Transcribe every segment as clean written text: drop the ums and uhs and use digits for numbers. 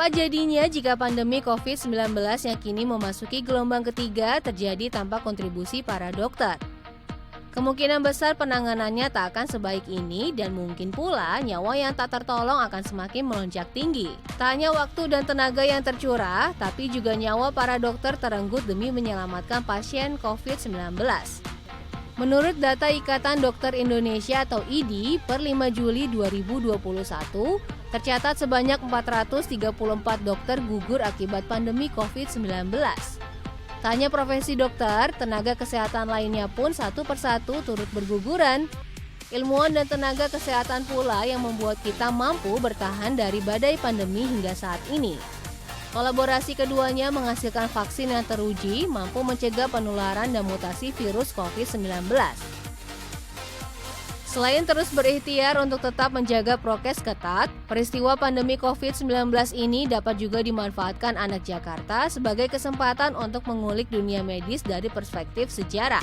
Apa jadinya jika pandemi COVID-19 yang kini memasuki gelombang ketiga terjadi tanpa kontribusi para dokter? Kemungkinan besar penanganannya tak akan sebaik ini dan mungkin pula nyawa yang tak tertolong akan semakin melonjak tinggi. Tak hanya waktu dan tenaga yang tercurah, tapi juga nyawa para dokter terenggut demi menyelamatkan pasien COVID-19. Menurut data Ikatan Dokter Indonesia atau IDI per 5 Juli 2021, tercatat sebanyak 434 dokter gugur akibat pandemi COVID-19. Tak hanya profesi dokter, tenaga kesehatan lainnya pun satu persatu turut berguguran. Ilmuwan dan tenaga kesehatan pula yang membuat kita mampu bertahan dari badai pandemi hingga saat ini. Kolaborasi keduanya menghasilkan vaksin yang teruji mampu mencegah penularan dan mutasi virus COVID-19. Selain terus berikhtiar untuk tetap menjaga prokes ketat, peristiwa pandemi COVID-19 ini dapat juga dimanfaatkan anak Jakarta sebagai kesempatan untuk mengulik dunia medis dari perspektif sejarah.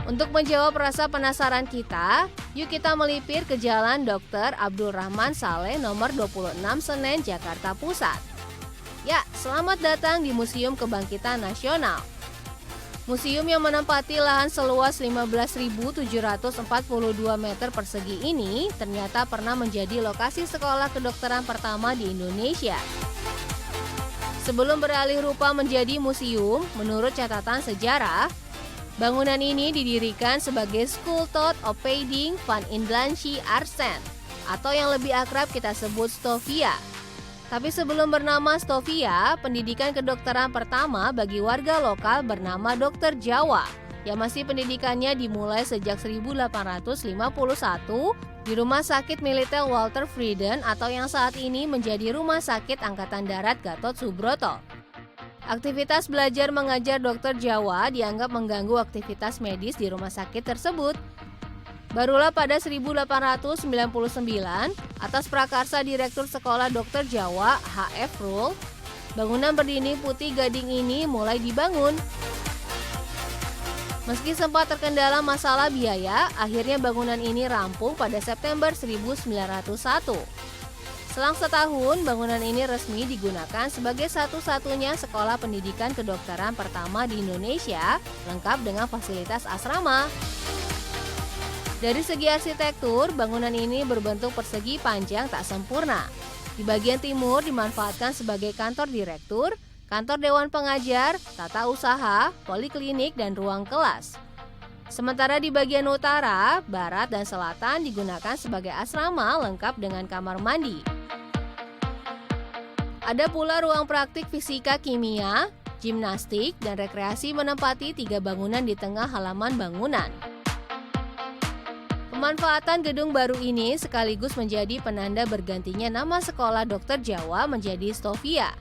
Untuk menjawab rasa penasaran kita, yuk kita melipir ke Jalan Dr. Abdul Rahman Saleh nomor 26 Senen, Jakarta Pusat. Ya, selamat datang di Museum Kebangkitan Nasional. Museum yang menempati lahan seluas 15.742 meter persegi ini ternyata pernah menjadi lokasi sekolah kedokteran pertama di Indonesia. Sebelum beralih rupa menjadi museum, menurut catatan sejarah, bangunan ini didirikan sebagai School Thought Opleiding van Inlandse Artsen atau yang lebih akrab kita sebut Stovia. Tapi sebelum bernama Stovia, pendidikan kedokteran pertama bagi warga lokal bernama Dokter Jawa yang masih pendidikannya dimulai sejak 1851 di Rumah Sakit Militer Walter Friden atau yang saat ini menjadi Rumah Sakit Angkatan Darat Gatot Subroto. Aktivitas belajar mengajar dokter Jawa dianggap mengganggu aktivitas medis di rumah sakit tersebut. Barulah pada 1899, atas prakarsa Direktur Sekolah Dokter Jawa H.F. Ruhl, bangunan berdinding putih gading ini mulai dibangun. Meski sempat terkendala masalah biaya, akhirnya bangunan ini rampung pada September 1901. Selang setahun, bangunan ini resmi digunakan sebagai satu-satunya sekolah pendidikan kedokteran pertama di Indonesia, lengkap dengan fasilitas asrama. Dari segi arsitektur, bangunan ini berbentuk persegi panjang tak sempurna. Di bagian timur dimanfaatkan sebagai kantor direktur, kantor dewan pengajar, tata usaha, poliklinik, dan ruang kelas. Sementara di bagian utara, barat, dan selatan digunakan sebagai asrama lengkap dengan kamar mandi. Ada pula ruang praktik fisika kimia, gimnastik, dan rekreasi menempati 3 bangunan di tengah halaman bangunan. Pemanfaatan gedung baru ini sekaligus menjadi penanda bergantinya nama sekolah dokter Jawa menjadi Stovia.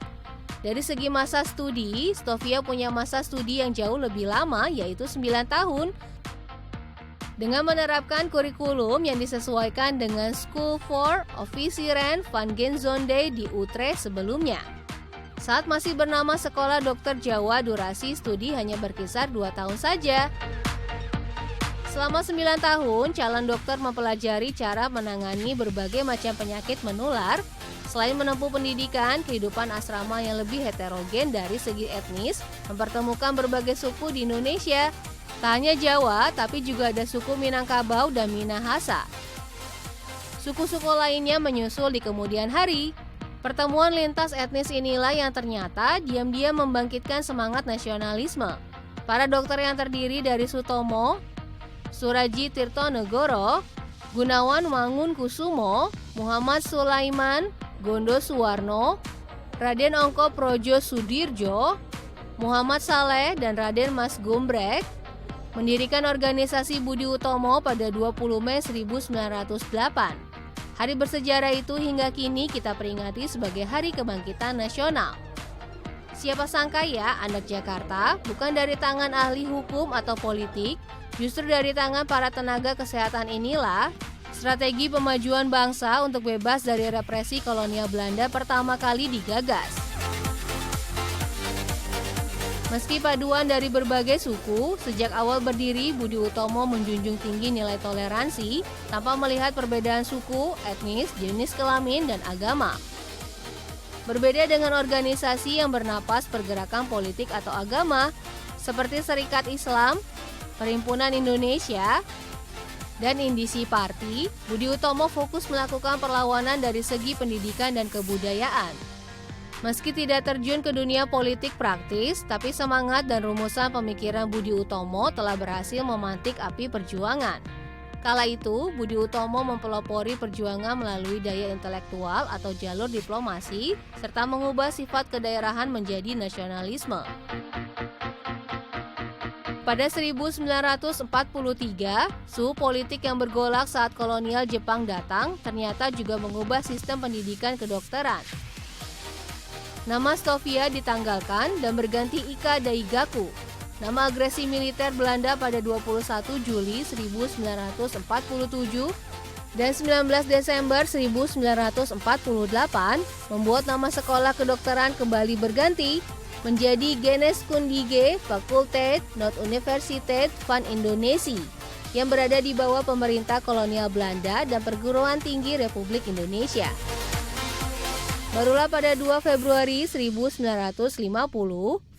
Dari segi masa studi, Stovia punya masa studi yang jauh lebih lama yaitu 9 tahun. Dengan menerapkan kurikulum yang disesuaikan dengan School for Officieren van Genzonde di Utrecht sebelumnya. Saat masih bernama Sekolah Dokter Jawa, durasi studi hanya berkisar 2 tahun saja. Selama 9 tahun, calon dokter mempelajari cara menangani berbagai macam penyakit menular. Selain menempuh pendidikan, kehidupan asrama yang lebih heterogen dari segi etnis, mempertemukan berbagai suku di Indonesia. Tak hanya Jawa, tapi juga ada suku Minangkabau dan Minahasa. Suku-suku lainnya menyusul di kemudian hari. Pertemuan lintas etnis inilah yang ternyata diam-diam membangkitkan semangat nasionalisme. Para dokter yang terdiri dari Sutomo, Suraji Tirtonegoro, Gunawan Mangunkusumo, Muhammad Sulaiman, Gondo Suwarno, Raden Ongko Projo Sudirjo, Muhammad Saleh, dan Raden Mas Gumbrek mendirikan organisasi Budi Utomo pada 20 Mei 1908. Hari bersejarah itu hingga kini kita peringati sebagai Hari Kebangkitan Nasional. Siapa sangka ya, anak Jakarta bukan dari tangan ahli hukum atau politik, justru dari tangan para tenaga kesehatan inilah strategi pemajuan bangsa untuk bebas dari represi kolonial Belanda pertama kali digagas. Meski paduan dari berbagai suku, sejak awal berdiri Budi Utomo menjunjung tinggi nilai toleransi tanpa melihat perbedaan suku, etnis, jenis kelamin, dan agama. Berbeda dengan organisasi yang bernapas pergerakan politik atau agama, seperti Serikat Islam, Perhimpunan Indonesia, dan Indisi Party, Budi Utomo fokus melakukan perlawanan dari segi pendidikan dan kebudayaan. Meski tidak terjun ke dunia politik praktis, tapi semangat dan rumusan pemikiran Budi Utomo telah berhasil memantik api perjuangan. Kala itu, Budi Utomo mempelopori perjuangan melalui daya intelektual atau jalur diplomasi, serta mengubah sifat kedaerahan menjadi nasionalisme. Pada 1943, suhu politik yang bergolak saat kolonial Jepang datang ternyata juga mengubah sistem pendidikan kedokteran. Nama Stovia ditanggalkan dan berganti Ika Daigaku. Nama agresi militer Belanda pada 21 Juli 1947 dan 19 Desember 1948 membuat nama sekolah kedokteran kembali berganti menjadi Geneeskundige Fakulteit Noord-Universiteit van Indonesië yang berada di bawah pemerintah kolonial Belanda dan perguruan tinggi Republik Indonesia. Barulah pada 2 Februari 1950,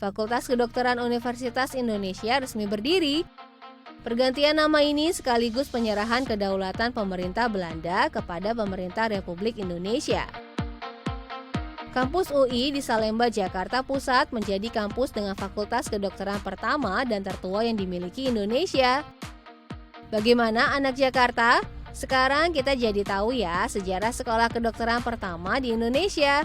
Fakultas Kedokteran Universitas Indonesia resmi berdiri. Pergantian nama ini sekaligus penyerahan kedaulatan pemerintah Belanda kepada pemerintah Republik Indonesia. Kampus UI di Salemba, Jakarta Pusat menjadi kampus dengan fakultas kedokteran pertama dan tertua yang dimiliki Indonesia. Bagaimana anak Jakarta? Sekarang kita jadi tahu ya sejarah sekolah kedokteran pertama di Indonesia.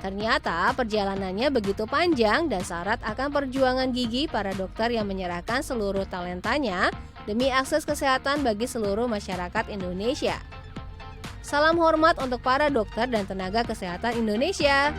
Ternyata perjalanannya begitu panjang dan syarat akan perjuangan gigih para dokter yang menyerahkan seluruh talentanya demi akses kesehatan bagi seluruh masyarakat Indonesia. Salam hormat untuk para dokter dan tenaga kesehatan Indonesia.